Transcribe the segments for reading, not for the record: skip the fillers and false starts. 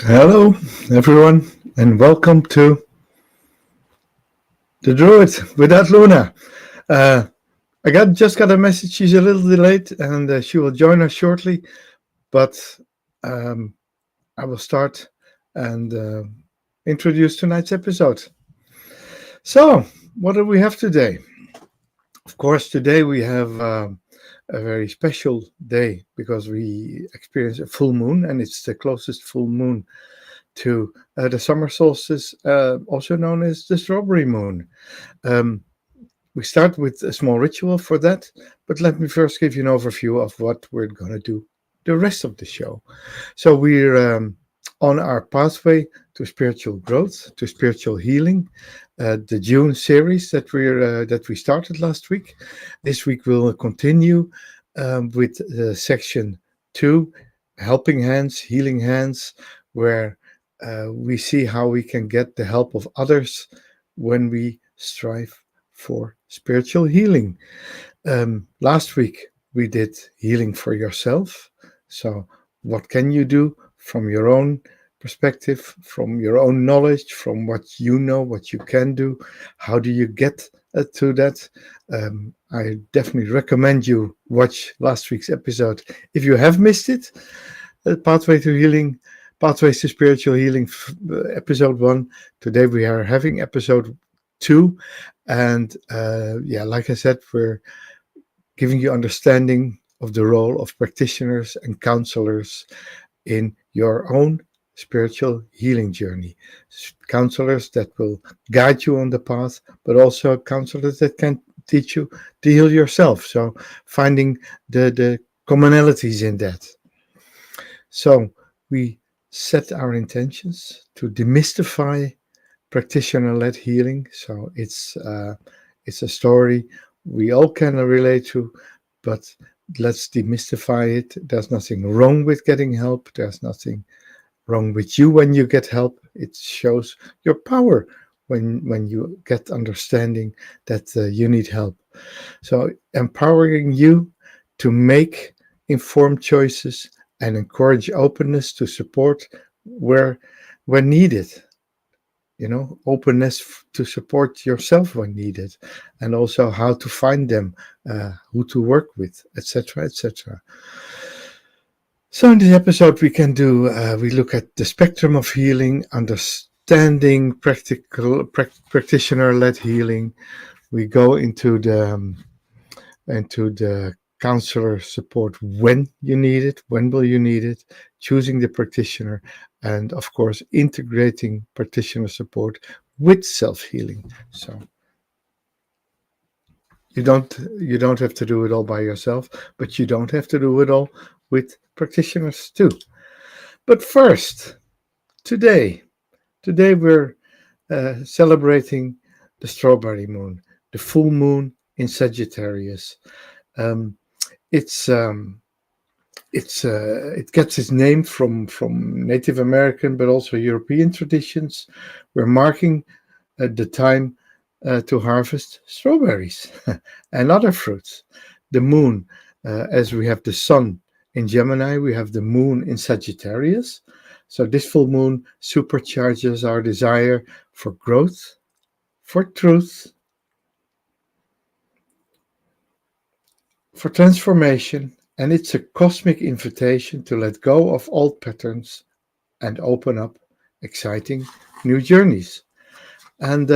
Hello, everyone, and welcome to the Druid without Luna. Just got a message. She's a little delayed, and she will join us shortly. But um, I will start and introduce tonight's episode. So, what do we have today? Of course, today we have a very special day because we experience a full moon, and it's the closest full moon to the summer solstice, also known as the strawberry moon. Um, we start with a small ritual for that, but let me first give you an overview of what we're going to do the rest of the show. So we're on our pathway to spiritual growth, to spiritual healing. The June series that we started last week. This week we'll continue with section 2, helping hands, healing hands, where we see how we can get the help of others when we strive for spiritual healing. Last week we did healing for yourself. So what can you do from your own perspective, from your own knowledge, from what you know, what you can do? How do you get to that? I definitely recommend you watch last week's episode if you have missed it. Pathway to Healing, Pathways to Spiritual Healing, episode 1. Today we are having episode 2. And like I said, we're giving you understanding of the role of practitioners and counselors in your own spiritual healing journey. Counselors that will guide you on the path, but also counselors that can teach you to heal yourself. So finding the commonalities in that. So we set our intentions to demystify practitioner-led healing. So it's a story we all can relate to, but let's demystify it. There's nothing wrong with getting help. There's nothing wrong with you when you get help. It shows your power when you get understanding that you need help. So empowering you to make informed choices and encourage openness to support where needed. Openness to support yourself when needed, and also how to find them, who to work with, etc., etc. So in this episode, we look at the spectrum of healing, understanding practitioner-led healing. We go into the counselor support when you need it, when will you need it, choosing the practitioner, and of course integrating practitioner support with self-healing. So you don't have to do it all by yourself, but you don't have to do it all with practitioners too. But first, today we're celebrating the strawberry moon, the full moon in Sagittarius. It gets its name from Native American, but also European traditions. We're marking the time to harvest strawberries and other fruits. The moon, as we have the sun in Gemini, we have the moon in Sagittarius. So this full moon supercharges our desire for growth, for truth, for transformation, and it's a cosmic invitation to let go of old patterns and open up exciting new journeys. And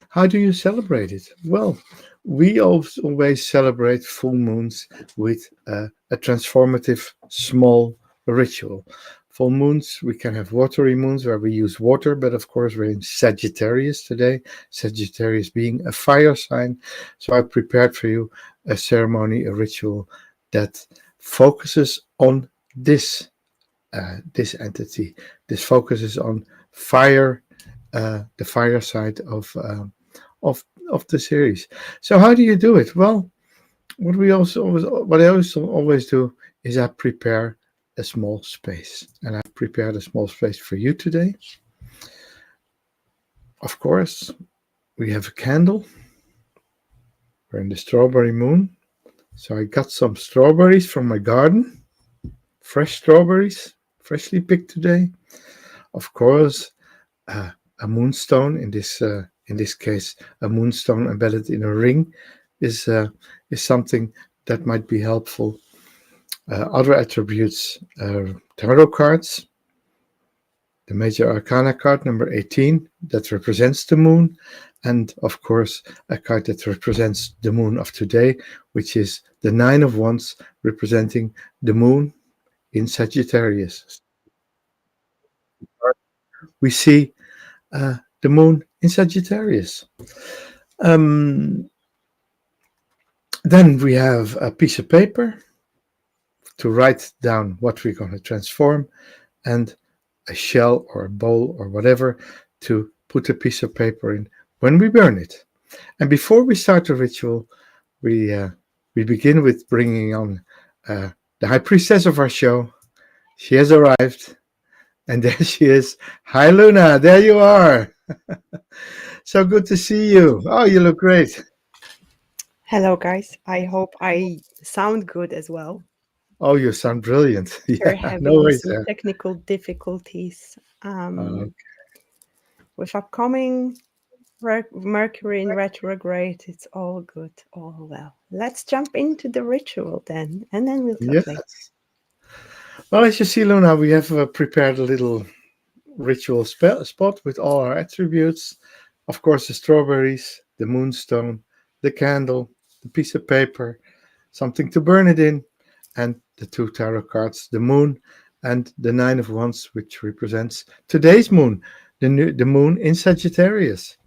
how do you celebrate it? Well, we always celebrate full moons with a transformative small ritual. Full moons, we can have watery moons where we use water, but of course we're in Sagittarius today, Sagittarius being a fire sign. So I prepared for you a ceremony, a ritual that focuses on this entity. This focuses on fire, the fire side of the series. So how do you do it? Well, what I also always do is I prepare a small space, and I've prepared a small space for you today. Of course, we have a candle. We're in the strawberry moon. So I got some strawberries from my garden, fresh strawberries, freshly picked today. Of course, a moonstone, in this case, a moonstone embedded in a ring, is something that might be helpful. Other attributes: tarot cards, the major arcana card number 18 that represents the moon, and of course a card that represents the moon of today, which is the Nine of Wands, representing the moon in Sagittarius. We see the moon in Sagittarius. Um, then we have a piece of paper to write down what we're going to transform, and a shell or a bowl or whatever to put a piece of paper in when we burn it. And before we start the ritual, we begin with bringing on the high priestess of our show. She has arrived, and there she is. Hi, Luna. There you are. So good to see you. Oh, you look great. Hello, guys. I hope I sound good as well. Oh, you sound brilliant. We're Yeah, no having worries some there. technical difficulties Uh, with upcoming Mercury in retrograde. It's all good, all well. Let's jump into the ritual then, and then we'll talk later. yes. Well, as you see, Luna, we have prepared a little ritual spot with all our attributes. Of course, the strawberries, the moonstone, the candle, the piece of paper, something to burn it in, and the two tarot cards, the moon and the Nine of Wands, which represents today's moon, the moon in Sagittarius.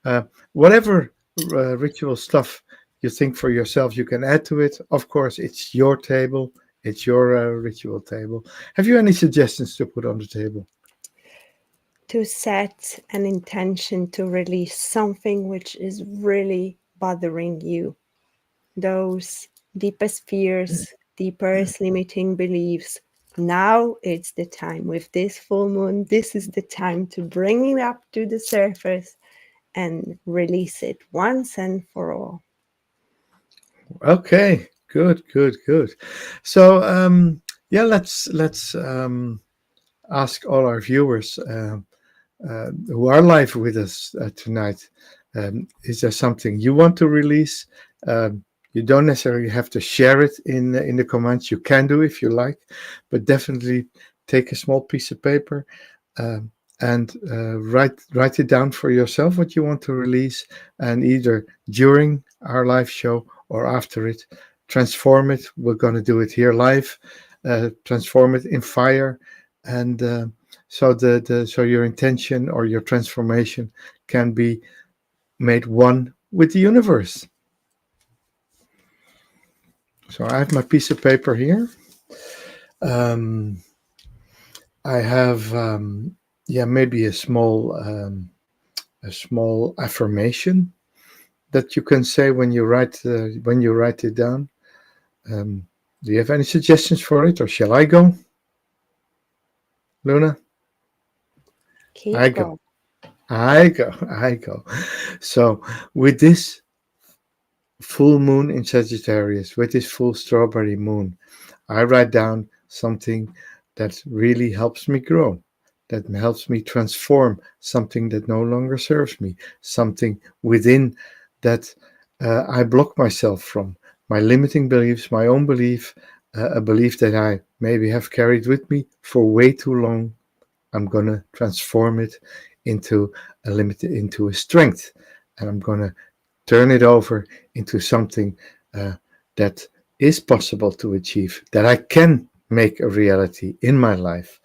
Uh, whatever ritual stuff you think for yourself, you can add to it. Of course, it's your table, it's your ritual table. Have you any suggestions to put on the table? To set an intention to release something which is really bothering you. Those deepest fears, deepest limiting beliefs. Now it's the time. With this full moon, this is the time to bring it up to the surface and release it once and for all. Okay, good, good, good. So, yeah, let's ask all our viewers who are live with us tonight. Is there something you want to release? You don't necessarily have to share it in the comments. You can do if you like, but definitely take a small piece of paper and write it down for yourself what you want to release, and either during our live show or after it, transform it. We're going to do it here live. Transform it in fire, and so your intention or your transformation can be made one with the universe. So I have my piece of paper here. I have maybe a small affirmation that you can say when you write it down. Do you have any suggestions for it, or shall I go, Luna? I Keep go. going. I go. So with this full moon in Sagittarius, with this full strawberry moon, I write down something that really helps me grow, that helps me transform something that no longer serves me, something within that I block myself from, my limiting beliefs, my own belief, a belief that I maybe have carried with me for way too long. I'm gonna transform it into into a strength, and I'm gonna turn it over into something that is possible to achieve, that I can make a reality in my life.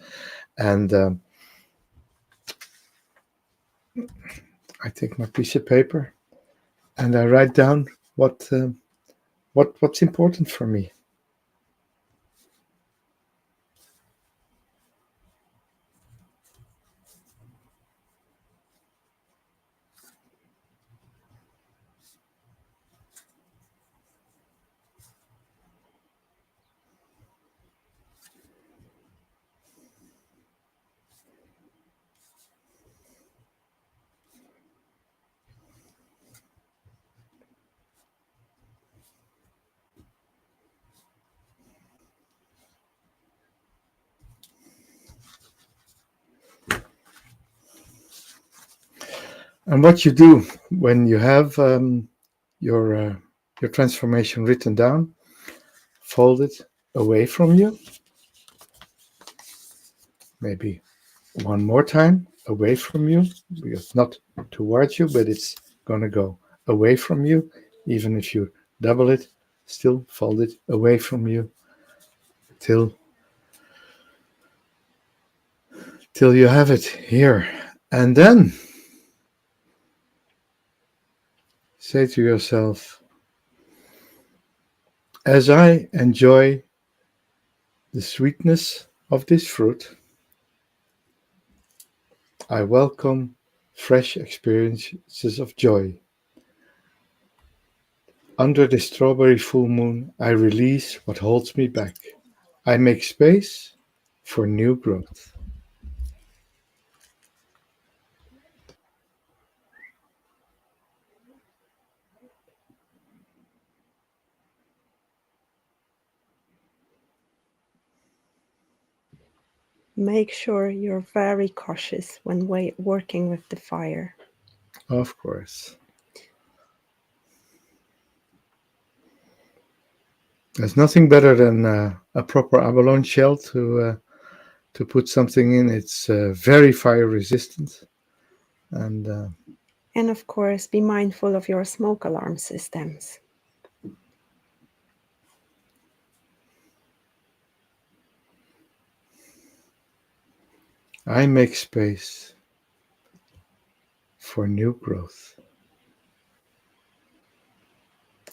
And I take my piece of paper and I write down what's important for me. And what you do when you have your transformation written down, fold it away from you, maybe one more time away from you, because not towards you, but it's going to go away from you. Even if you double it, still fold it away from you till you have it here. And then say to yourself, as I enjoy the sweetness of this fruit, I welcome fresh experiences of joy. Under the strawberry full moon, I release what holds me back. I make space for new growth. Make sure you're very cautious when working with the fire. Of course. There's nothing better than a proper abalone shell to put something in. It's very fire resistant. And of course, be mindful of your smoke alarm systems. I make space for new growth.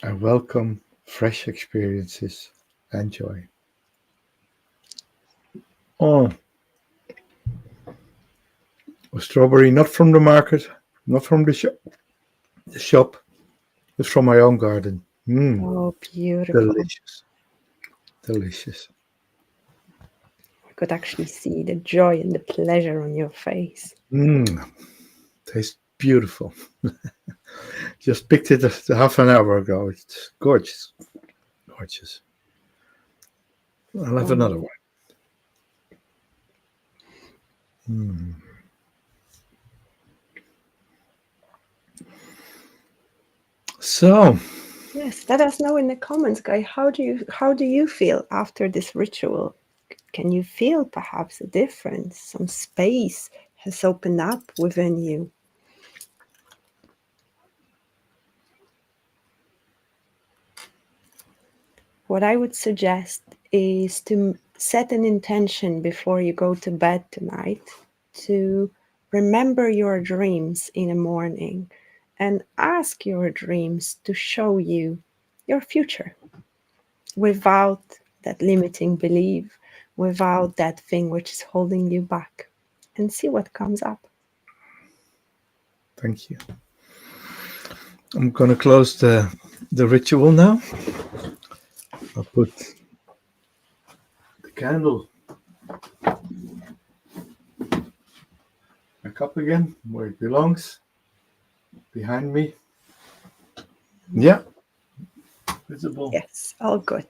I welcome fresh experiences and joy. Oh, a strawberry not from the market, not from the shop, but from my own garden. Oh, beautiful. Delicious. Delicious. I could actually see the joy and the pleasure on your face. Tastes beautiful. Just picked it half an hour ago. It's gorgeous. Gorgeous. I'll have another one. So, yes, let us know in the comments, guys. How do you feel after this ritual? Can you feel perhaps a difference? Some space has opened up within you. What I would suggest is to set an intention before you go to bed tonight to remember your dreams in the morning and ask your dreams to show you your future without that limiting belief, without that thing which is holding you back, and see what comes up. Thank you. I'm going to close the ritual now. I'll put the candle back up again where it belongs, behind me. Yeah, visible. Yes, all good.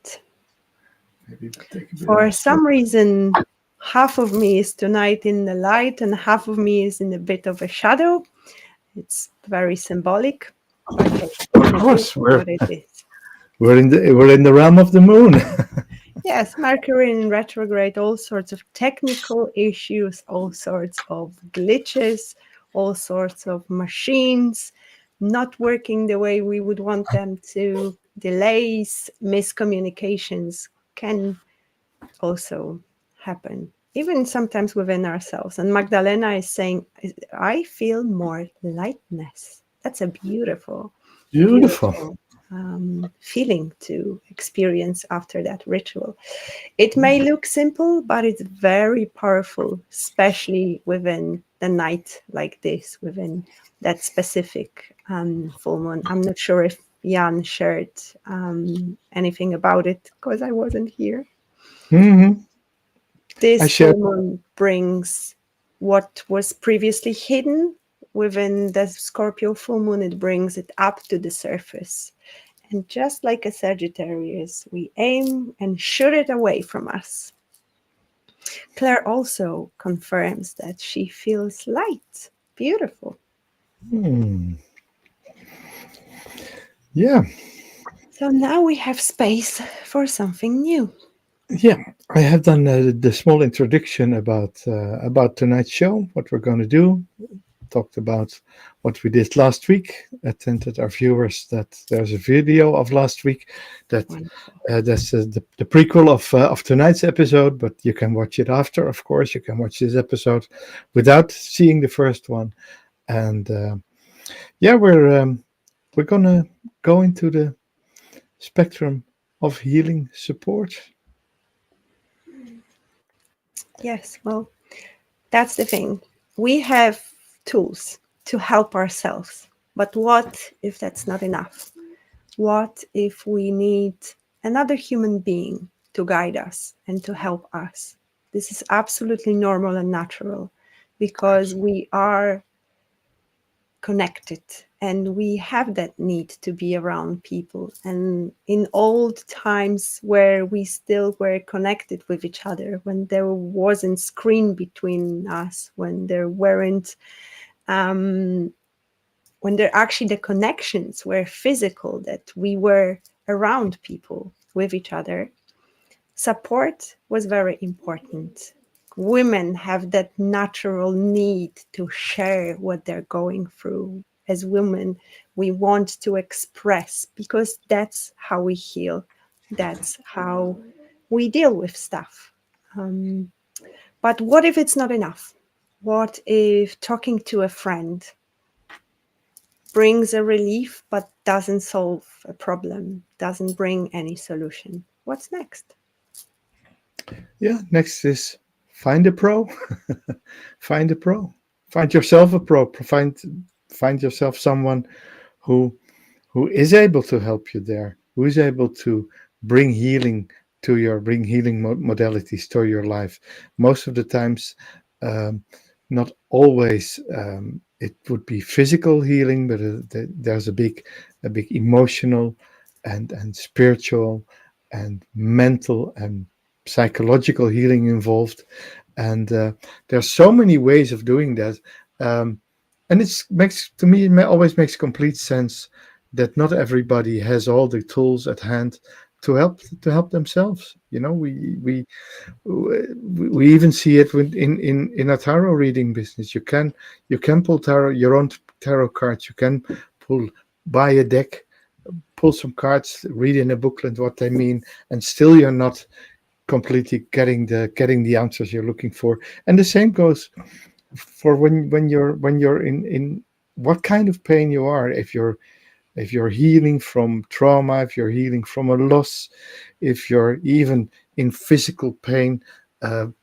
Maybe take a bit For some reason, half of me is tonight in the light and half of me is in a bit of a shadow. It's very symbolic. Okay, of course, what it is. We're in the realm of the moon. Yes, Mercury in retrograde, all sorts of technical issues, all sorts of glitches, all sorts of machines not working the way we would want them to, delays, miscommunications can also happen, even sometimes within ourselves. And Magdalena is saying, I feel more lightness. That's a beautiful feeling to experience after that ritual. It may look simple, but it's very powerful, especially within the night like this, within that specific full moon. I'm not sure if Jan shared anything about it because I wasn't here. Mm-hmm. This full moon brings what was previously hidden within the Scorpio full moon. It brings it up to the surface. And just like a Sagittarius, we aim and shoot it away from us. Claire also confirms that she feels light, beautiful. Hmm. Yeah, So now we have space for something new. yeah. I have done the small introduction about tonight's show, what we're going to do. Talked about what we did last week. Attended our viewers that there's a video of last week that Wonderful. that's the prequel of tonight's episode, but you can watch it after. Of course, you can watch this episode without seeing the first one. And yeah, we're gonna go into the spectrum of healing support. Yes, well, that's the thing. We have tools to help ourselves. But what if that's not enough? What if we need another human being to guide us and to help us? This is absolutely normal and natural because we are connected and we have that need to be around people. And in old times where we still were connected with each other, when there wasn't screen between us, when there weren't when there actually the connections were physical, that we were around people with each other, support was very important. Women have that natural need to share what they're going through. As women, we want to express because that's how we heal. That's how we deal with stuff. But what if it's not enough? What if talking to a friend brings a relief but doesn't solve a problem, doesn't bring any solution? What's next? Yeah, next is find a pro. Find a pro. Find yourself a pro. Find yourself someone who who is able to help you there, who is able to bring healing modalities to your life. Most of the times, um, not always. It would be physical healing, but there's a big emotional and spiritual and mental and psychological healing involved. And there's so many ways of doing that. Um, and it's makes to me always makes complete sense that not everybody has all the tools at hand to help themselves. You know, we even see it in a tarot reading business. You can pull tarot your own tarot cards. You can pull buy a deck, pull some cards, read in a booklet what they mean, and still you're not completely getting the answers you're looking for. And the same goes for when you're in what kind of pain you are. If you're healing from trauma, if you're healing from a loss, if you're even in physical pain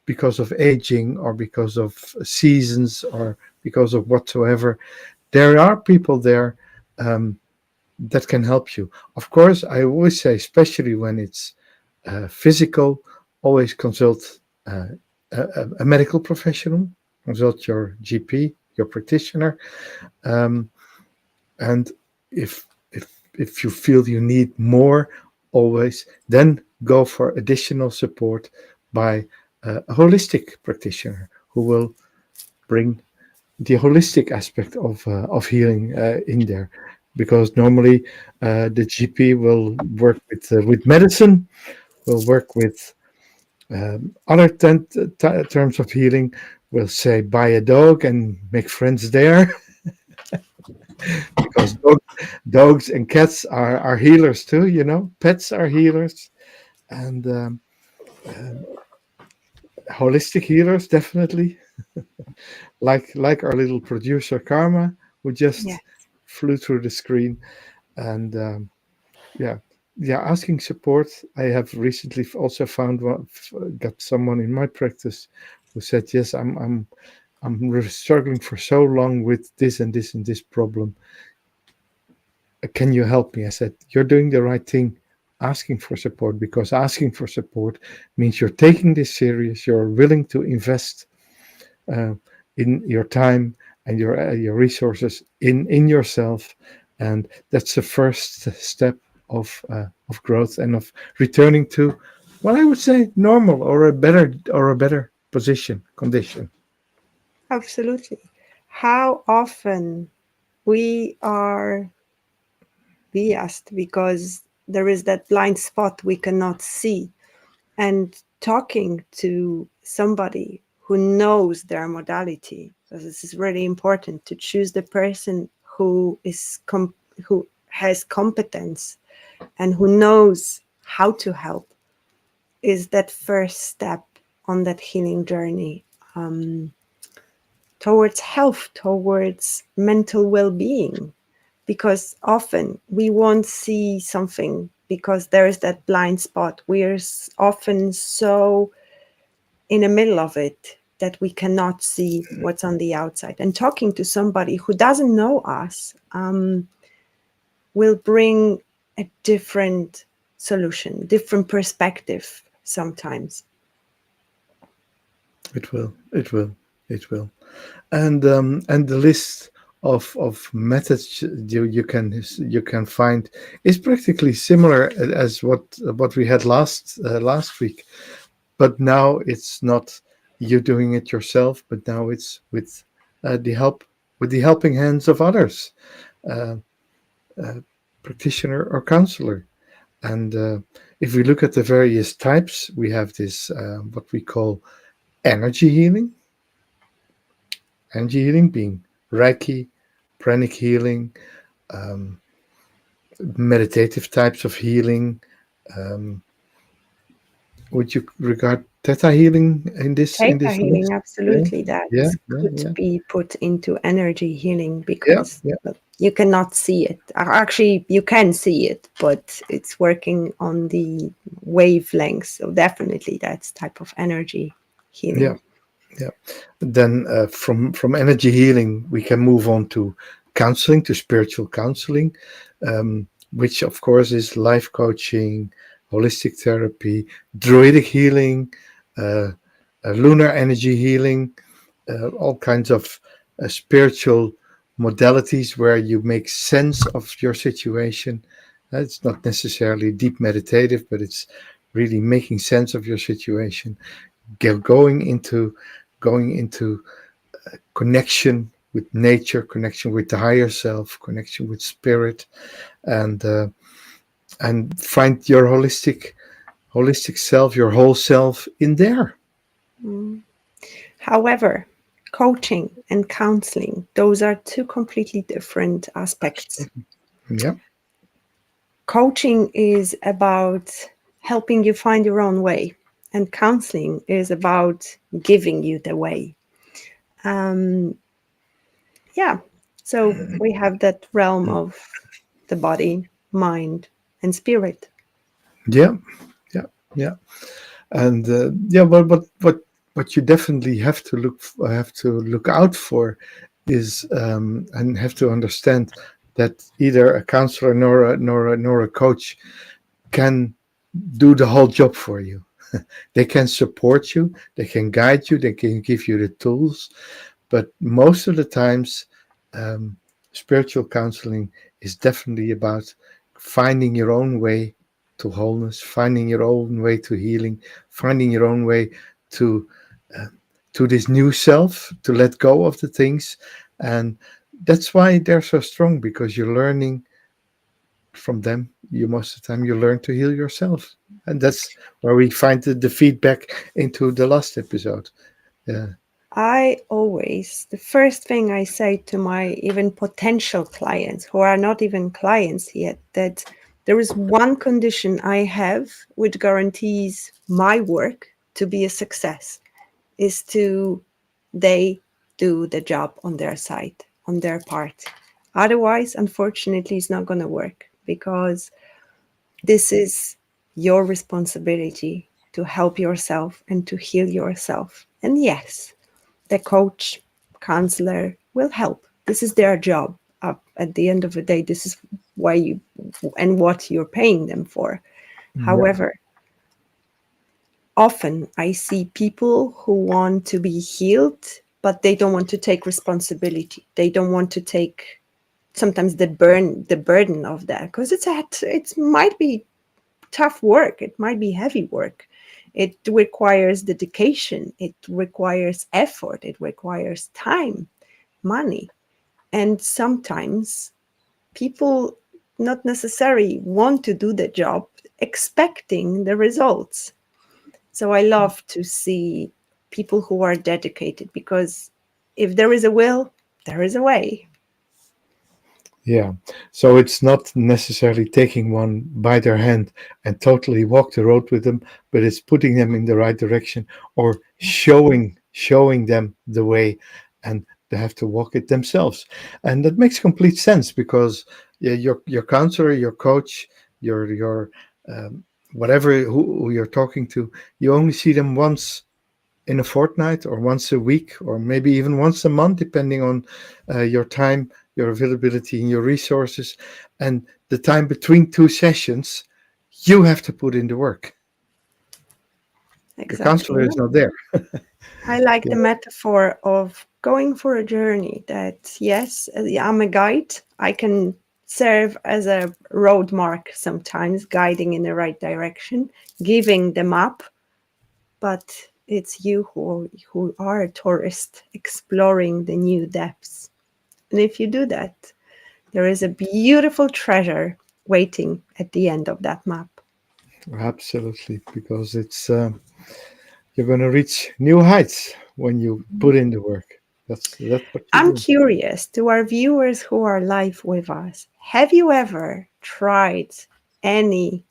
because of aging or because of seasons or because of whatsoever, there are people there um, that can help you. Of course, I always say, especially when it's physical, always consult a medical professional, consult your GP, your practitioner, um, and if if you feel you need more, always then go for additional support by a holistic practitioner who will bring the holistic aspect of healing in there, because normally the GP will work with medicine, will work with other terms of healing. Will say buy a dog and make friends there, because dogs and cats are healers too. You know, pets are healers, and um, holistic healers definitely. Like our little producer Karma, who Yeah. just flew through the screen, and yeah, yeah, asking support. I have recently also found got someone in my practice who said, "Yes, I'm struggling for so long with this and this and this problem. Can you help me?" I said, "You're doing the right thing, asking for support, because asking for support means you're taking this serious. You're willing to invest uh, in your time and your resources in yourself, and that's the first step of growth and of returning to what I would say normal or a better position condition." Absolutely. How often we are biased because there is that blind spot we cannot see. And talking to somebody who knows their modality, because this is really important to choose the person who who has competence and who knows how to help, is that first step on that healing journey, towards health, towards mental well-being. Because often we won't see something because there is that blind spot. We're often so in the middle of it that we cannot see what's on the outside. And talking to somebody who doesn't know us will bring a different solution, different perspective sometimes. It will. It will. It will. And the list of methods you can find is practically similar as what we had last week, but now it's not you doing it yourself, but now it's with the helping hands of others, uh, practitioner or counselor. And if we look at the various types, we have this what we call energy healing. Energy healing being Reiki, pranic healing, um, meditative types of healing. Um, would you regard theta healing in this Theta list? healing, Yeah, absolutely. That yeah, yeah, could yeah, be put into energy healing yeah, because yeah, well, you cannot see it. Actually, you can see it, but it's working on the wavelengths. So definitely that's type of energy yeah, healing. yeah. Then from energy healing, we can move on to counseling, to spiritual counseling, which of course is life coaching, holistic therapy, druidic healing, uh, lunar energy healing, all kinds of spiritual modalities where you make sense of your situation. It's not necessarily deep meditative, but it's really making sense of your situation, going into connection with nature, connection with the higher self, connection with spirit, and find your holistic self, your whole self in there. Mm. However, coaching and counseling, those are two completely different aspects. Yeah, Coaching is about helping you find your own way, and counseling is about giving you the way. Um, yeah, so we have that realm of the body, mind, and spirit. yeah, yeah, yeah. And yeah, well, what you definitely have to look out for is and have to understand that either a counselor nor a coach can do the whole job for you. They can support you, they can guide you, they can give you the tools, but most of the times, um, spiritual counseling is definitely about finding your own way to wholeness, finding your own way to healing, finding your own way to uh, to this new self, to let go of the things, and that's why they're so strong, because you're learning from them. You most of the time you learn to heal yourself, and that's where we find the feedback into the last episode. Yeah. The first thing I say to my even potential clients who are not even clients yet, that there is one condition I have which guarantees my work to be a success, is to they do the job on their side, on their part. Otherwise, unfortunately, it's not going to work, because this is your responsibility to help yourself and to heal yourself. And yes, the coach, counselor will help. This is their job. At the end of the day, this is why you and what you're paying them for. Yeah. However, often I see people who want to be healed, but they don't want to take responsibility. They don't want to take sometimes the burden of that, because it might be tough work. It might be heavy work. It requires dedication. It requires effort. It requires time, money. And sometimes people not necessarily want to do the job expecting the results. So I love to see people who are dedicated, because if there is a will, there is a way. Yeah. So it's not necessarily taking one by their hand and totally walk the road with them, but it's putting them in the right direction or showing them the way, and they have to walk it themselves. And that makes complete sense because yeah, your counselor, your coach, your whatever who you're talking to, you only see them once in a fortnight or once a week or maybe even once a month, depending on your time, your availability, and your resources. And the time between two sessions, you have to put in the work. The Exactly. counselor is not there. I like Yeah. the metaphor of going for a journey, that yes, I'm a guide. I can serve as a road mark sometimes, guiding in the right direction, giving the map, but it's you who are a tourist exploring the new depths. And if you do that, there is a beautiful treasure waiting at the end of that map. Absolutely, because it's you're going to reach new heights when you put in the work. That's what you I'm do. curious, to our viewers who are live with us, have you ever tried any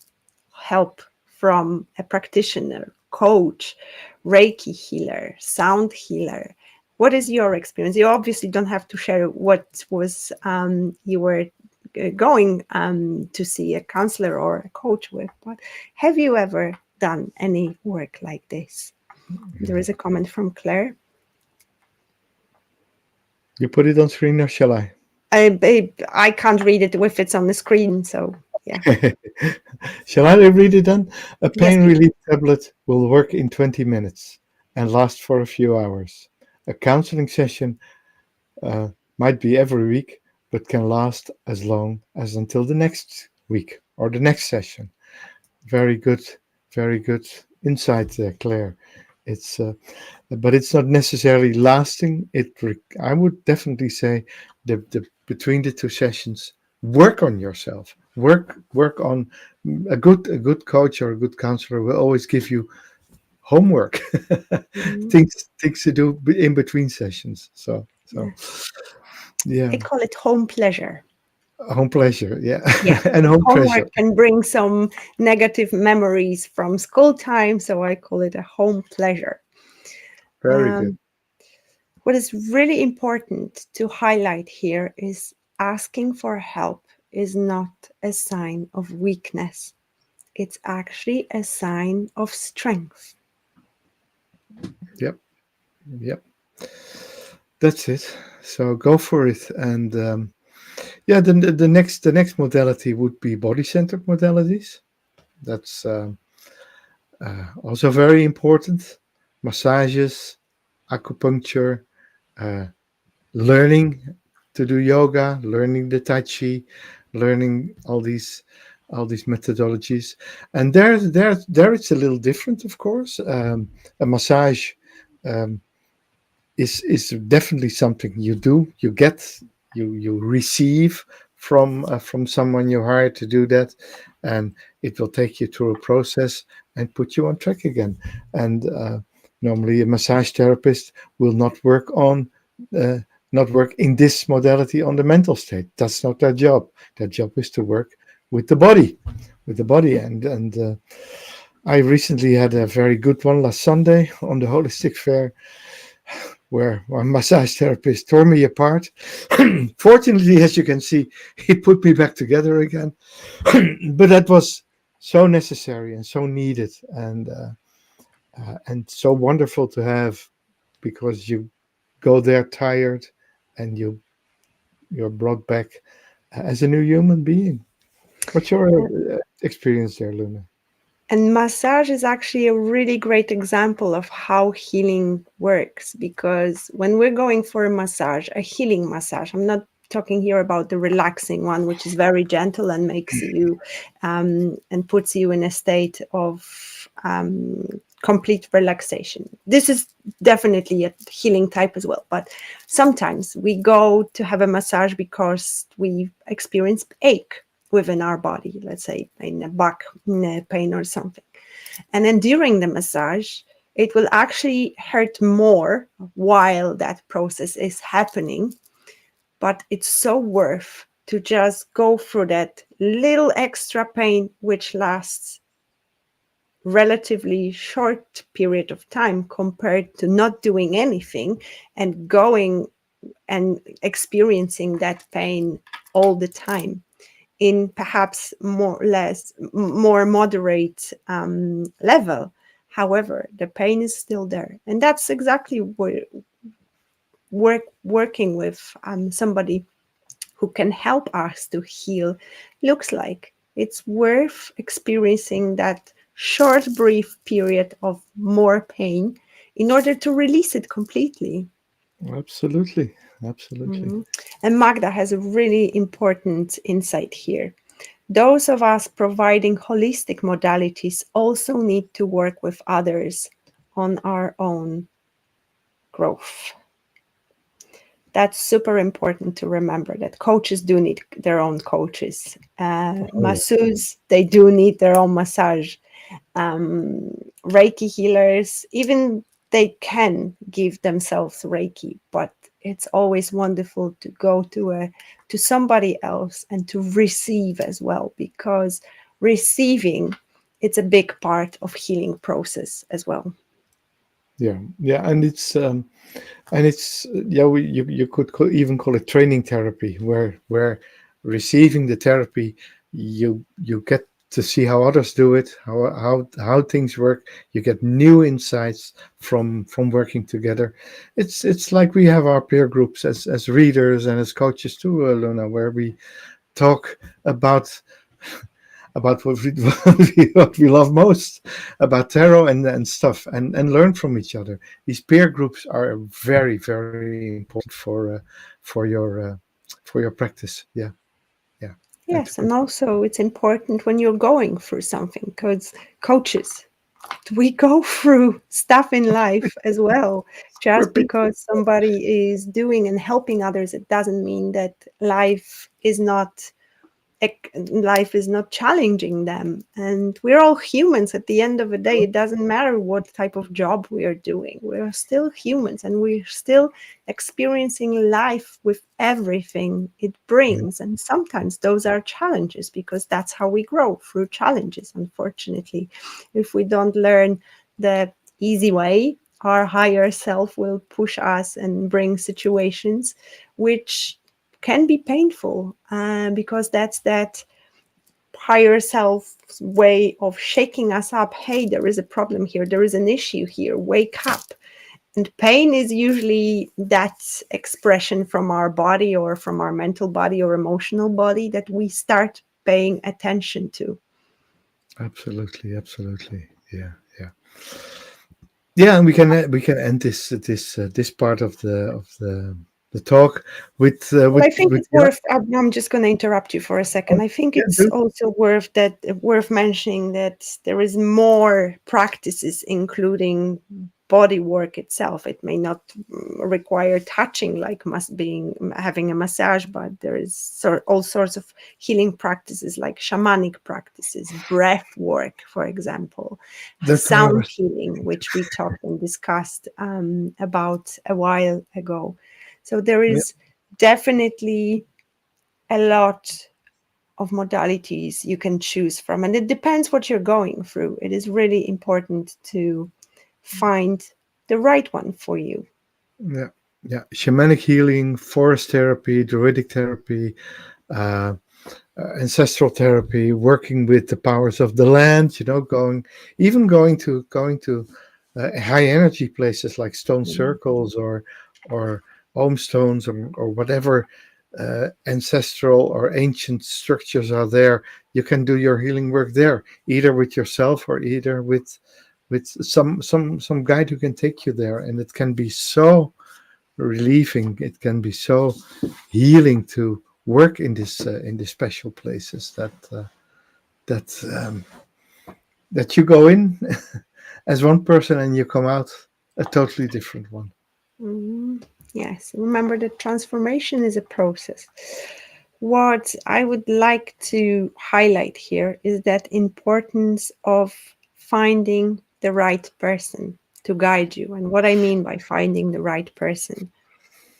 help from a practitioner, coach, Reiki healer, sound healer? What is your experience? You obviously don't have to share what was you were going to see a counselor or a coach with, but have you ever done any work like this? There is a comment from Claire. You put it on screen, or shall I? I can't read it if it's on the screen, so yeah. Shall I read it then? A Yes, pain please. relief tablet will work in 20 minutes and last for a few hours. A counseling session might be every week, but can last as long as until the next week or the next session. Very good insight there, Claire. It's but it's not necessarily lasting. I would definitely say the between the two sessions, work on yourself. Work on a good coach or a good counselor will always give you homework, Mhm. things to do in between sessions. So Yes. yeah, I call it home pleasure. home pleasure, yeah, Yeah. and home Homework treasure. can bring some negative memories from school time, so I call it a home pleasure. Very good. Um, what is really important to highlight here is asking for help is not a sign of weakness. It's actually a sign of strength. Yep, yep. That's it. So go for it. And yeah, the next modality would be body centered modalities. That's also very important. Massages, acupuncture, uh, learning to do yoga, learning the tai chi, learning all these methodologies. And there it's a little different, of course. A massage. Um, is definitely something you do. You get you receive from someone you hire to do that, and it will take you through a process and put you on track again. And normally, a massage therapist will uh, not work in this modality on the mental state. That's not their job. Their job is to work with the body, and I recently had a very good one last Sunday on the Holistic Fair where my massage therapist tore me apart. Fortunately, as you can see, he put me back together again. But that was so necessary and so needed, and so wonderful to have, because you go there tired and you're brought back as a new human being. What's your experience there, Luna? And massage is actually a really great example of how healing works, because when we're going for a massage, a healing massage, I'm not talking here about the relaxing one, which is very gentle and makes you and puts you in a state of complete relaxation. This is definitely a healing type as well, but sometimes we go to have a massage because we experience ache within our body, let's say in a back pain or something. And then during the massage, it will actually hurt more while that process is happening, but it's so worth to just go through that little extra pain, which lasts relatively short period of time compared to not doing anything and going and experiencing that pain all the time in perhaps more moderate level. However, the pain is still there, and that's exactly what working with somebody who can help us to heal looks like. It's worth experiencing that short, brief period of more pain in order to release it completely. Absolutely. Absolutely. Mhm. And Magda has a really important insight here. Those of us providing holistic modalities also need to work with others on our own growth. That's super important to remember, that coaches do need their own coaches. Oh, yeah. Masseuses, they do need their own massage. Reiki healers, even they can give themselves Reiki, but it's always wonderful to go to somebody else and to receive as well, because receiving, it's a big part of healing process as well. Yeah. Yeah. And it's yeah, you could even call it training therapy, where receiving the therapy, you get to see how others do it, how things work. You get new insights from working together. It's like we have our peer groups as readers and as coaches too, Luna, where we talk about what we love most about tarot and stuff, and learn from each other. These peer groups are very, very important for your practice. Yeah, yeah. Yes, Excellent. and also it's important when you're going through something, because coaches, we go through stuff in life as well. We're Just people. because somebody is doing and helping others, it doesn't mean that life is not challenging them. And we're all humans at the end of the day. It doesn't matter what type of job we are doing, we're still humans, and we're still experiencing life with everything it brings. And sometimes those are challenges, because that's how we grow, through challenges. Unfortunately, if we don't learn the easy way, our higher self will push us and bring situations which can be painful, because that's that higher self's way of shaking us up. Hey, there is a problem here, there is an issue here, wake up. And pain is usually that expression from our body, or from our mental body or emotional body, that we start paying attention to. Absolutely, absolutely. Yeah, yeah, yeah. And we can end this part of the talk with Well, I think with it's worth. I'm just going to interrupt you for a second. I think yeah, it's do. also worth mentioning that there is more practices, including body work itself. It may not require touching, like having a massage, but there is all sorts of healing practices, like shamanic practices, breath work, for example, That's what I sound was. healing, which we talked and discussed about a while ago. So there Yeah, is definitely a lot of modalities you can choose from, and it depends what you're going through. It is really important to find the right one for you. yeah, yeah. Shamanic healing, forest therapy, druidic therapy, uh, ancestral therapy, working with the powers of the land. Going to high energy places like stone circles or home stones or whatever ancestral or ancient structures are there. You can do your healing work there, either with yourself or either with some guide who can take you there, and it can be so relieving. It can be so healing to work in these special places that that you go in as one person and you come out a totally different one. Yes, remember that transformation is a process. What I would like to highlight here is that importance of finding the right person to guide you. And what I mean by finding the right person,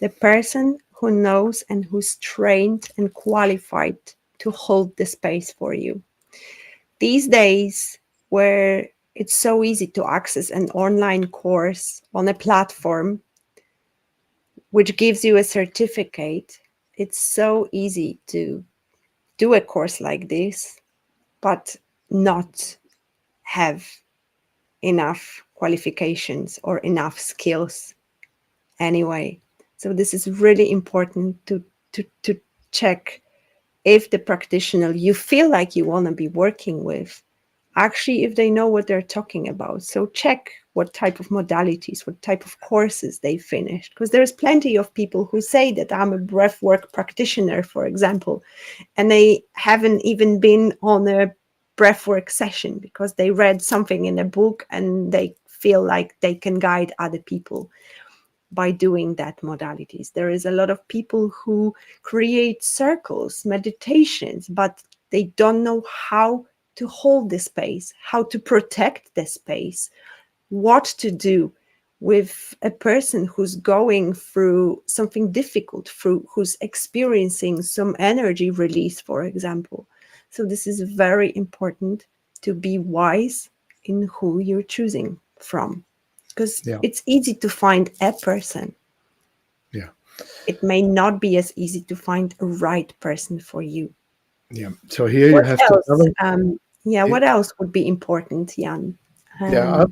the person who knows and who's trained and qualified to hold the space for you. These days, where it's so easy to access an online course on a platform which gives you a certificate, it's so easy to do a course like this, but not have enough qualifications or enough skills anyway. So this is really important to check if the practitioner you feel like you want to be working with, actually if they know what they're talking about. So check what type of modalities, what type of courses they finished, because there's plenty of people who say that I'm a breathwork practitioner, for example, and they haven't even been on a breathwork session because they read something in a book and they feel like they can guide other people by doing that modalities. There is a lot of people who create circles, meditations, but they don't know how to hold the space, how to protect the space, what to do with a person who's going through something difficult, who's experiencing some energy release, for example. So this is very important to be wise in who you're choosing from, because it's easy to find a person. Yeah. It may not be as easy to find a right person for you. Yeah. So here What you have else? to What else would be important, Jan? Yeah,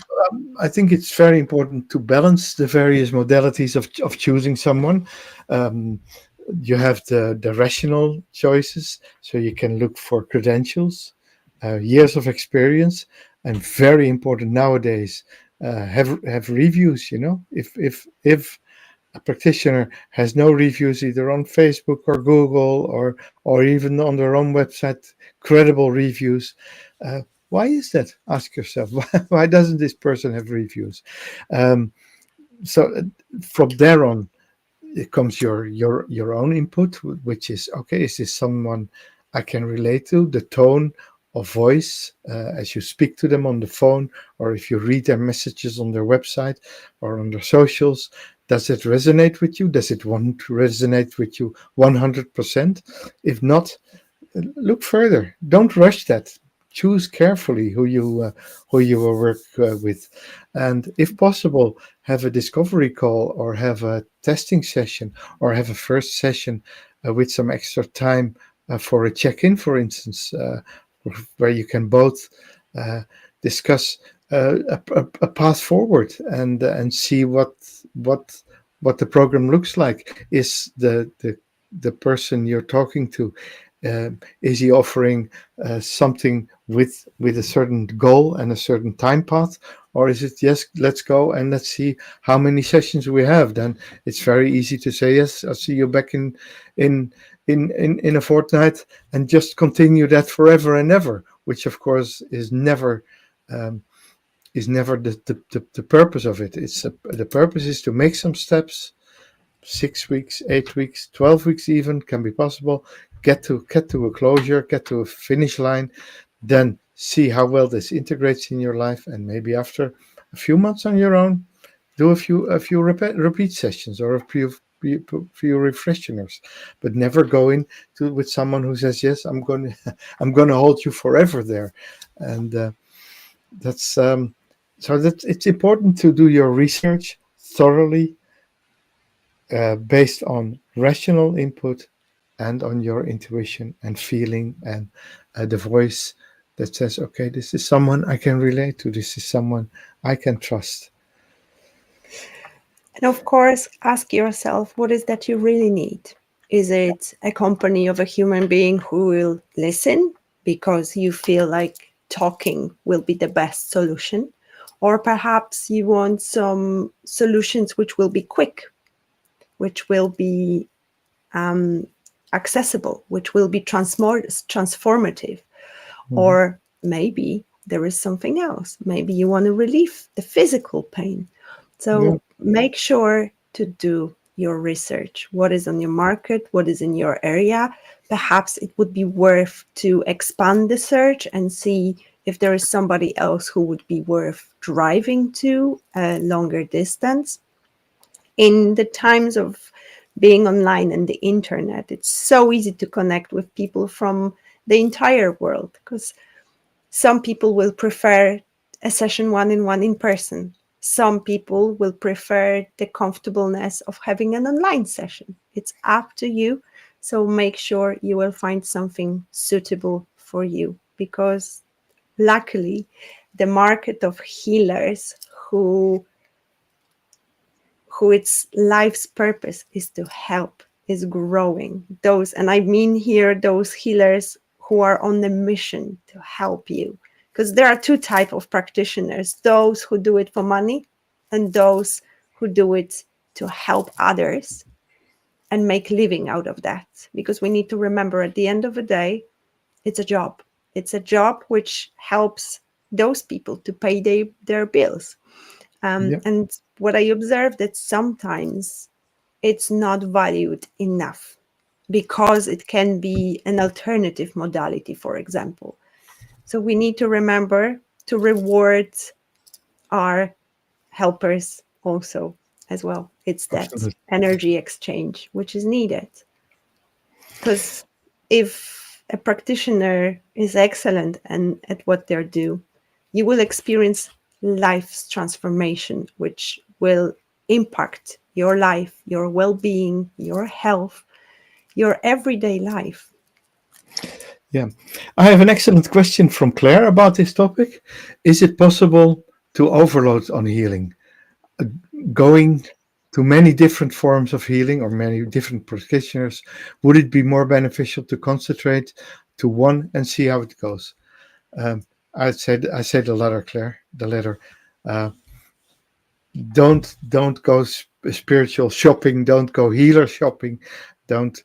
I think it's very important to balance the various modalities of choosing someone. You have the rational choices, so you can look for credentials, years of experience, and very important nowadays, have reviews. You know, if a practitioner has no reviews either on Facebook or Google or even on their own website, credible reviews. Why is that? Ask yourself. Why doesn't this person have reviews? So from there on, it comes your own input, which is okay. Is this someone I can relate to? The tone of voice as you speak to them on the phone, or if you read their messages on their website or on their socials, does it resonate with you? Does it want to resonate with you 100%? If not, look further. Don't rush that. Choose carefully who you will work with, and if possible, have a discovery call or have a testing session or have a first session with some extra time for a check-in, for instance, where you can both discuss a path forward and see what the program looks like. Is the person you're talking to, is he offering something with a certain goal and a certain time path, or is it yes, let's go and let's see how many sessions we have? Then it's very easy to say yes, I'll see you back in a fortnight, and just continue that forever and ever, which of course is never the purpose of it. The purpose is to make some steps. 6 weeks, 8 weeks, 12 weeks even can be possible. Get to a closure, get to a finish line, then see how well this integrates in your life, and maybe after a few months on your own, do a few repeat sessions or a few refreshers, but never go in to with someone who says yes, I'm going to hold you forever there, and that's so that it's important to do your research thoroughly, based on rational input and on your intuition and feeling and the voice that says, okay, this is someone I can relate to, this is someone I can trust. And of course, ask yourself, what is that you really need? Is it a company of a human being who will listen because you feel like talking will be the best solution? Or perhaps you want some solutions which will be quick, which will be accessible, which will be transformative. Mhm. Or maybe there is something else. Maybe you want to relieve the physical pain. So make sure to do your research. What is on your market? What is in your area? Perhaps it would be worth to expand the search and see if there is somebody else who would be worth driving to a longer distance. In the times of being online and the internet, it's so easy to connect with people from the entire world, because some people will prefer a session one-on-one in person. Some people will prefer the comfortableness of having an online session. It's up to you. So make sure you will find something suitable for you, because luckily the market of healers who its life's purpose is to help is growing. Those, and I mean here, those healers who are on the mission to help you. Because there are two types of practitioners: those who do it for money and those who do it to help others and make living out of that. Because we need to remember, at the end of the day, it's a job. It's a job which helps those people to pay their bills. And what I observed, that sometimes it's not valued enough, because it can be an alternative modality, for example. So we need to remember to reward our helpers also as well. It's that energy exchange which is needed. Because if a practitioner is excellent and at what they do, you will experience life's transformation, which will impact your life, your well-being, your health, your everyday life. Yeah, I have an excellent question from Claire about this topic. Is it possible to overload on healing? Going to many different forms of healing or many different practitioners, would it be more beneficial to concentrate to one and see how it goes? I said the latter, Claire. The latter. Don't go spiritual shopping. Don't go healer shopping. Don't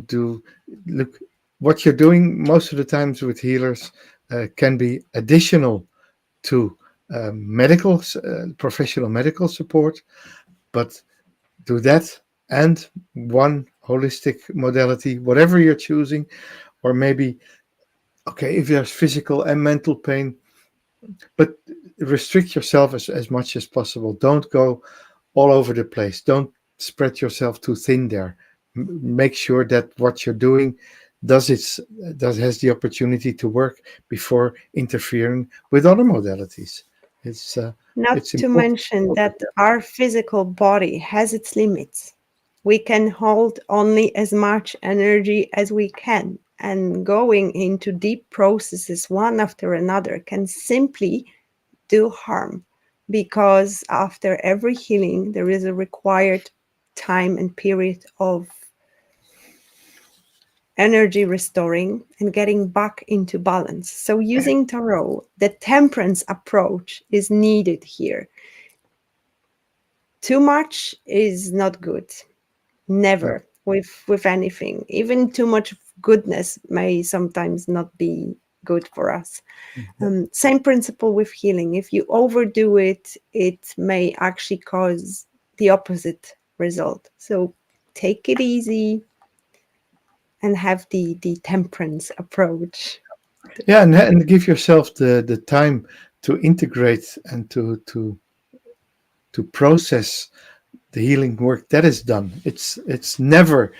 do. Look, what you're doing most of the times with healers can be additional to professional medical support, but do that and one holistic modality, whatever you're choosing, or maybe, okay, if there's physical and mental pain, but restrict yourself as much as possible. Don't go all over the place. Don't spread yourself too thin there. Make sure that what you're doing has the opportunity to work before interfering with other modalities. It's Not it's to important. mention that our physical body has its limits. We can hold only as much energy as we can, and going into deep processes one after another can simply do harm, because after every healing there is a required time and period of energy restoring and getting back into balance. So using tarot, the temperance approach is needed here. Too much is not good. Never. With anything. Even too much goodness may sometimes not be good for us. Same principle with healing. If you overdo it, it may actually cause the opposite result. So take it easy and have the temperance approach. Yeah, and give yourself the time to integrate and to process the healing work that is done. It's never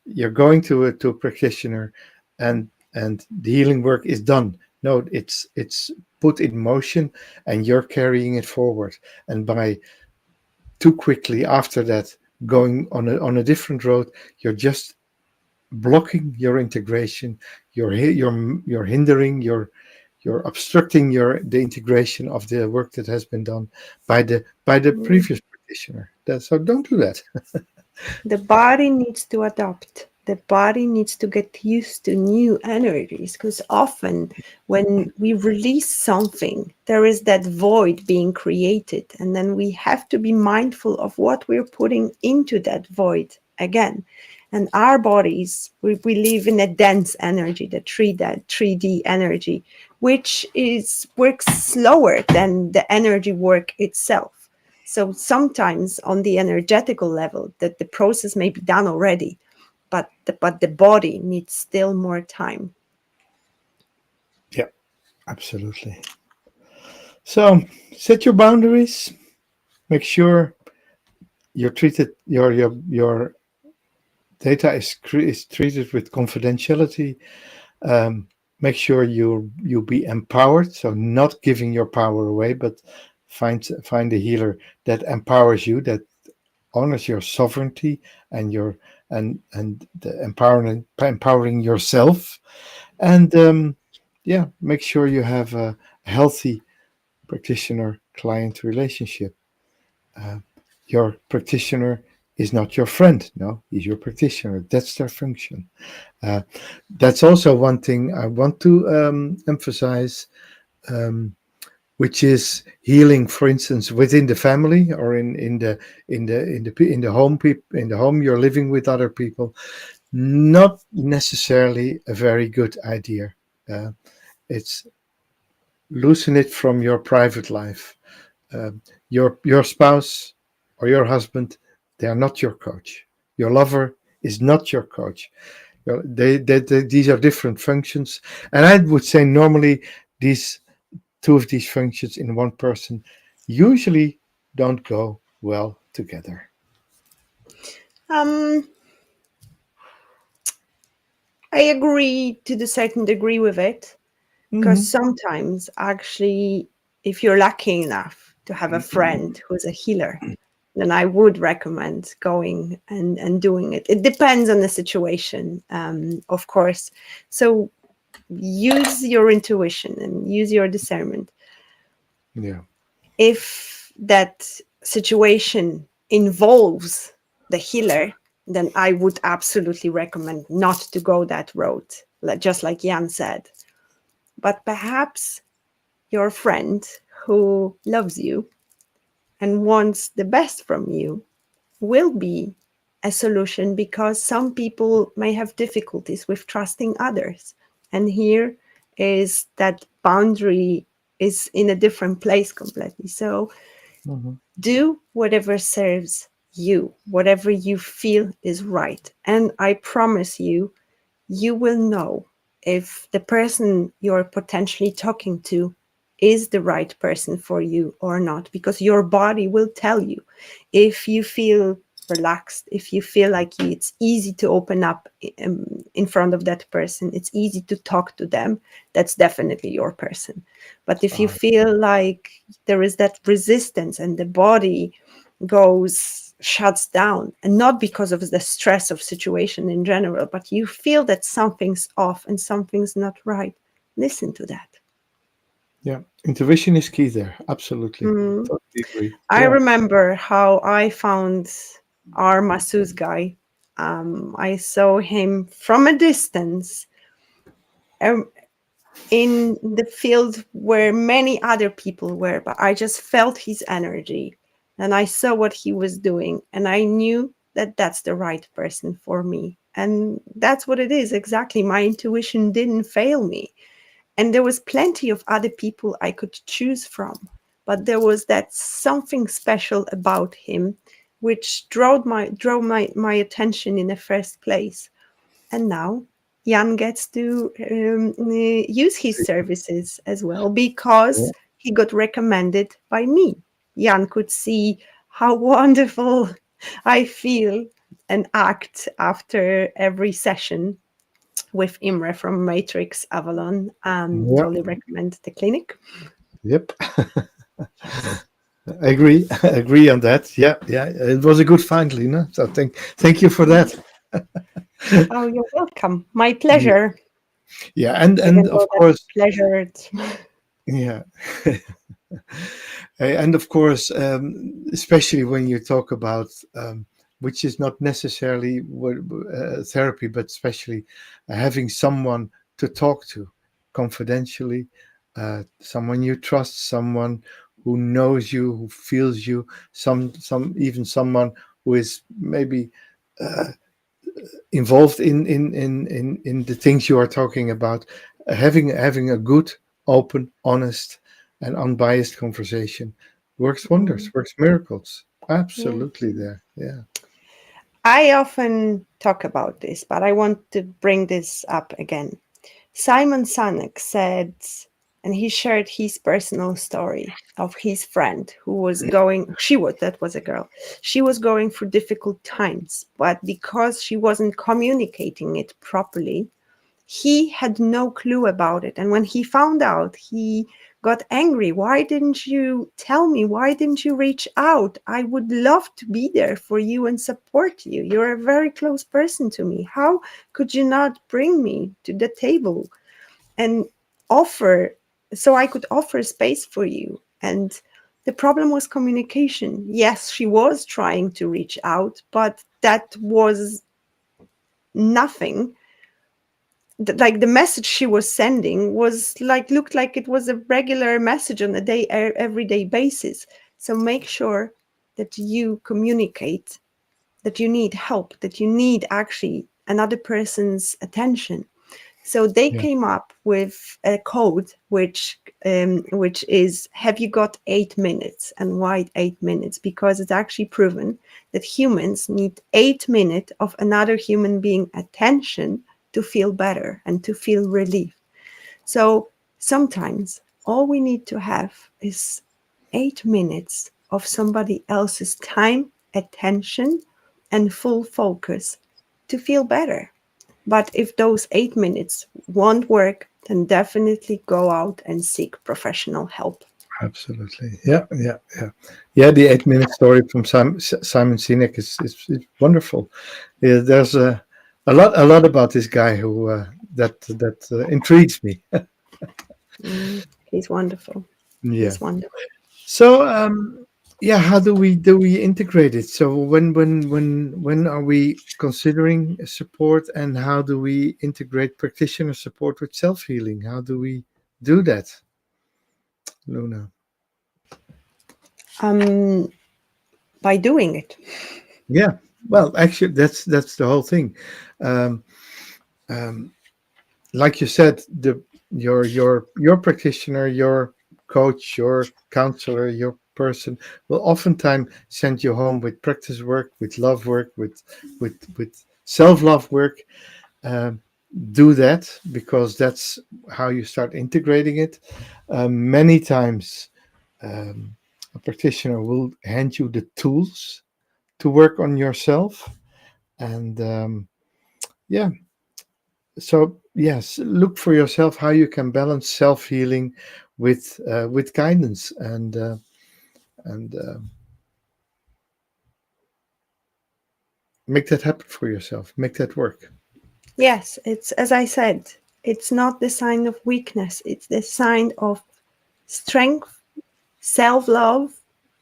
you're going to a practitioner and the healing work is done. No, it's put in motion and you're carrying it forward. And by too quickly after that going on a different road, you're just blocking your integration. You're hindering you're obstructing the integration of the work that has been done by the previous practitioner. So don't do that. The body needs to adapt. The body needs to get used to new energies, because often when we release something, there is that void being created. And then we have to be mindful of what we're putting into that void again. And our bodies, we live in a dense energy, the 3D energy, which works slower than the energy work itself. So sometimes on the energetical level, that the process may be done already, but the body needs still more time. Yeah, absolutely. So set your boundaries. Make sure you're treated your data is treated with confidentiality. Make sure you be empowered. So not giving your power away, but find a healer that empowers you, that honors your sovereignty and the empowering yourself. And yeah, make sure you have a healthy practitioner-client relationship. Uh, your practitioner is not your friend. No, he's your practitioner. That's their function. Uh, that's also one thing I want to emphasize, which is healing, for instance, within the family or in the home in the home you're living with other people. Not necessarily a very good idea. Uh, it's loosen it from your private life. Your spouse or your husband, they are not your coach. Your lover is not your coach. These are different functions, and I would say normally these two of these functions in one person usually don't go well together. Um, I agree to the certain degree with it, because Mm-hmm. sometimes actually, if you're lucky enough to have a friend who's a healer, then I would recommend going and doing it. It depends on the situation, of course. So use your intuition and use your discernment. Yeah. If that situation involves the healer, then I would absolutely recommend not to go that road, just like Jan said. But perhaps your friend who loves you and wants the best from you will be a solution, because some people may have difficulties with trusting others. And here is that boundary is in a different place completely. So Mm-hmm. do whatever serves you, whatever you feel is right. And I promise you, you will know if the person you're potentially talking to is the right person for you or not, because your body will tell you. If you feel relaxed, if you feel like it's easy to open up in front of that person, it's easy to talk to them, that's definitely your person. But if you feel like there is that resistance and the body shuts down, and not because of the stress of situation in general, but you feel that something's off and something's not right, listen to that. Yeah. Intuition is key there. Absolutely. Mm. Totally agree. I Yeah. remember how I found our masseuse guy. I saw him from a distance, um, in the field where many other people were, but I just felt his energy and I saw what he was doing, and I knew that that's the right person for me. And that's what it is exactly. My intuition didn't fail me. And there was plenty of other people I could choose from, but there was that something special about him which drove my attention in the first place. And now Jan gets to use his services as well, because Yeah. he got recommended by me. Jan could see how wonderful I feel and act after every session with Imre from Matrix Avalon. Yeah. Totally recommend the clinic. Yep. I agree. I agree on that. Yeah. Yeah. It was a good find, Lena. So thank you for that. Oh, you're welcome. My Yeah. pleasure. Yeah. Even And of though course, that's pleasure. yeah. And of course, especially when you talk about, which is not necessarily therapy, but especially having someone to talk to confidentially, someone you trust, someone who knows you, who feels you, some even someone who is maybe uh, involved in the things you are talking about, having a good, open, honest, and unbiased conversation works wonders, works miracles. Yeah. Absolutely, there. Yeah. I often talk about this, but I want to bring this up again. Simon Sinek said, and he shared his personal story of his friend who was going, that was a girl, she was going through difficult times, but because she wasn't communicating it properly, he had no clue about it. And when he found out, he got angry. Why didn't you tell me? Why didn't you reach out? I would love to be there for you and support you. You're a very close person to me. How could you not bring me to the table and offer, so I could offer space for you? And the problem was communication. Yes, she was trying to reach out, but that was nothing. Like the message she was sending was like, looked like it was a regular message on a everyday basis. So make sure that you communicate that you need help, that you need actually another person's attention. So they Yeah. came up with a code which is, have you got 8 minutes? And why 8 minutes? Because it's actually proven that humans need 8 minutes of another human being attention to feel better and to feel relief. So sometimes all we need to have is 8 minutes of somebody else's time, attention, and full focus to feel better. But if those 8 minutes won't work, then definitely go out and seek professional help. Absolutely. Yeah. Yeah. Yeah. Yeah. The 8 minute story from Simon Sinek is wonderful. Yeah, there's a lot about this guy who that intrigues me. He's wonderful. Yeah. He's wonderful. So yeah, how do we integrate it? So when are we considering support, and how do we integrate practitioner support with self healing? How do we do that, Luna? By doing it. Yeah. Well, actually, that's the whole thing. Um, um, like you said, your practitioner, your coach, your counselor, your person will oftentimes send you home with practice work, with love work, with self love work. Um, do that, because that's how you start integrating it. Many times, um, a practitioner will hand you the tools to work on yourself, and yeah, so yes, look for yourself how you can balance self healing with guidance, and make that happen for yourself. Make that work. Yes, it's, as I said, it's not the sign of weakness. It's the sign of strength, self-love,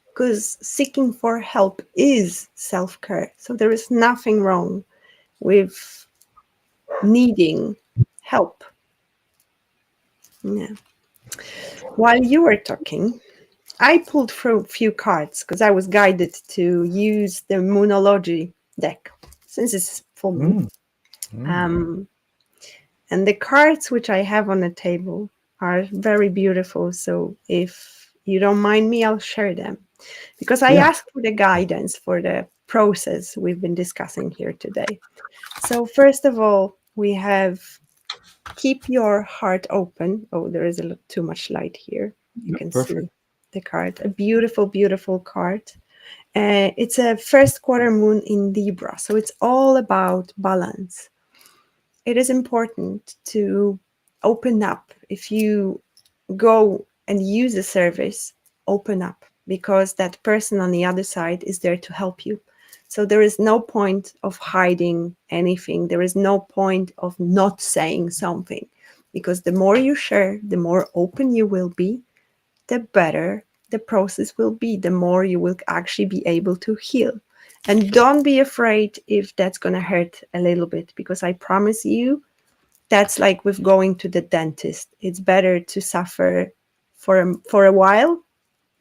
because seeking for help is self-care. So there is nothing wrong with needing help. Yeah. While you were talking, I pulled through a few cards because I was guided to use the Moonology deck since it's full moon. Mm, mm. And the cards which I have on the table are very beautiful. So if you don't mind me, I'll share them. Because I Yeah, asked for the guidance for the process we've been discussing here today. So first of all, we have keep your heart open. Oh, there is too much light here. You yeah, can perfect. see the card. A beautiful, beautiful card. It's a first quarter moon in Libra. So it's all about balance. It is important to open up. If you go and use a service, open up, because that person on the other side is there to help you. So there is no point of hiding anything. There is no point of not saying something, because the more you share, the more open you will be, the better the process will be, the more you will actually be able to heal. And don't be afraid if that's going to hurt a little bit, because I promise you, that's like with going to the dentist. It's better to suffer for a while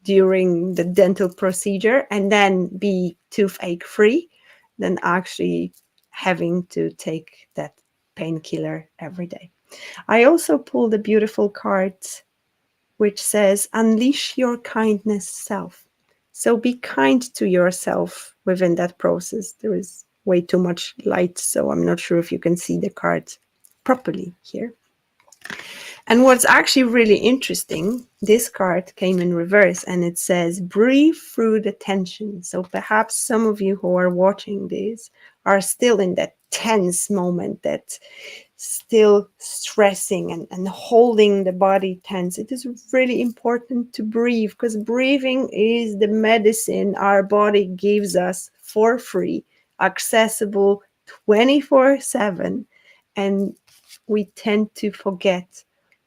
during the dental procedure and then be toothache free than actually having to take that painkiller every day. I also pulled a beautiful card which says, unleash your kindness self. So be kind to yourself within that process. There is way too much light, so I'm not sure if you can see the card properly here. And what's actually really interesting, this card came in reverse and it says, breathe through the tension. So perhaps some of you who are watching this are still in that tense moment, that still stressing and holding the body tense. It is really important to breathe, because breathing is the medicine our body gives us for free, accessible 24/7. And we tend to forget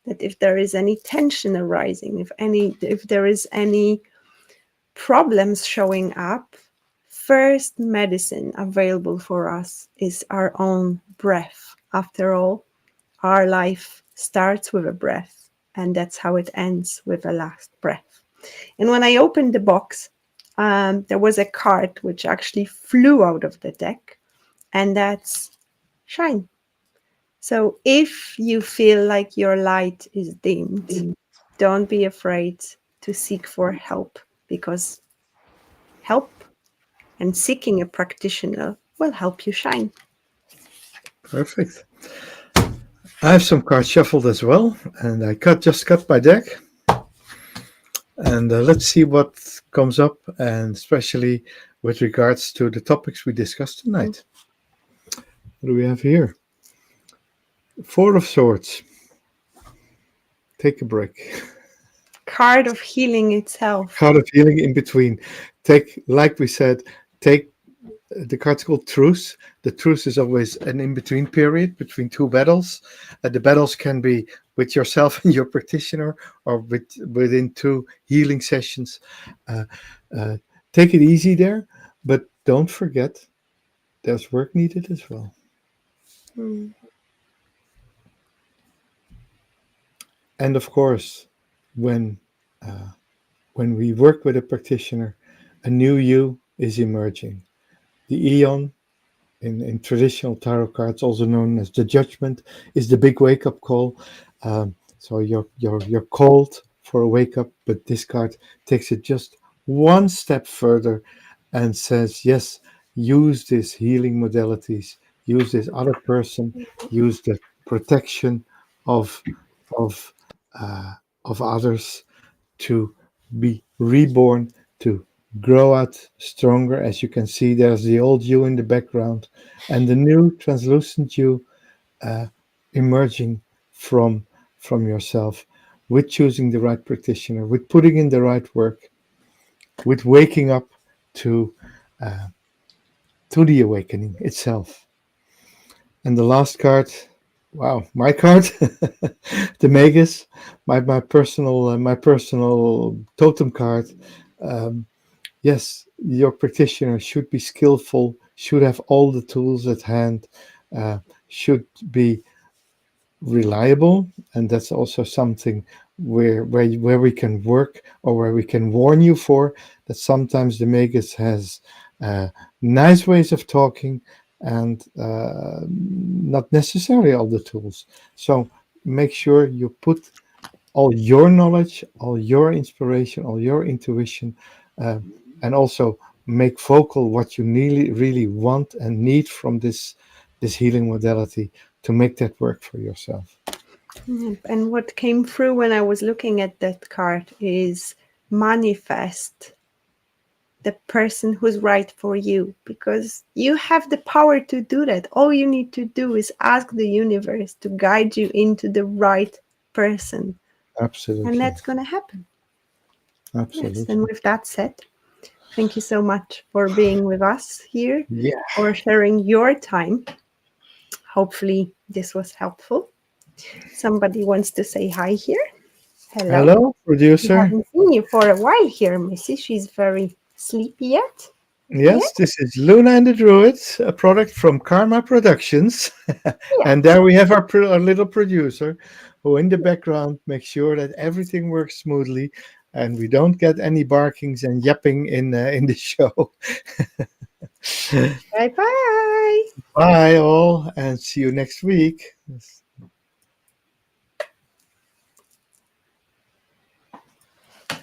that if there is any tension arising, if there is any problems showing up, first medicine available for us is our own breath. After all, our life starts with a breath, and that's how it ends, with a last breath. And when I opened the box, there was a card which actually flew out of the deck, and that's shine. So if you feel like your light is dimmed, don't be afraid to seek for help, because help and seeking a practitioner will help you shine. Perfect. I have some cards shuffled as well, and I just cut my deck. And let's see what comes up, and especially with regards to the topics we discussed tonight. What do we have here? Four of Swords. Take a break. Card of healing itself. Card of healing in between. Take, like we said, take the card's called truce. The truce is always an in-between period between two battles. The battles can be with yourself and your practitioner, or within two healing sessions. Take it easy there, but don't forget there's work needed as well. And of course, when we work with a practitioner, a new you is emerging. The Eon, in traditional tarot cards, also known as the Judgment, is the big wake-up call. So you're called for a wake-up, but this card takes it just one step further and says, yes, use these healing modalities, use this other person, use the protection of others to be reborn, to grow out stronger. As you can see, there's the old you in the background and the new translucent you emerging from yourself, with choosing the right practitioner, with putting in the right work, with waking up to the awakening itself. And the last card, wow, my card, the Magus, my personal totem card. Yes, your practitioner should be skillful, should have all the tools at hand, should be reliable, and that's also something where we can work, or where we can warn you for that. Sometimes the Magus has nice ways of talking, and not necessarily all the tools. So make sure you put all your knowledge, all your inspiration, all your intuition, and also make vocal what you really want and need from this healing modality to make that work for yourself. And what came through when I was looking at that card is manifest the person who's right for you, because you have the power to do that. All you need to do is ask the universe to guide you into the right person. Absolutely. And that's going to happen. Absolutely. Yes. And with that said, thank you so much for being with us here, for sharing your time. Hopefully this was helpful. Somebody wants to say hi here. Hello, producer. I haven't seen you for a while here, Missy. She's very sleepy yet. Yes, this is Luna and the Druid, a product from Karma Productions. And there we have our little producer, who in the background makes sure that everything works smoothly and we don't get any barkings and yapping in the show. Bye bye. Bye all, and see you next week.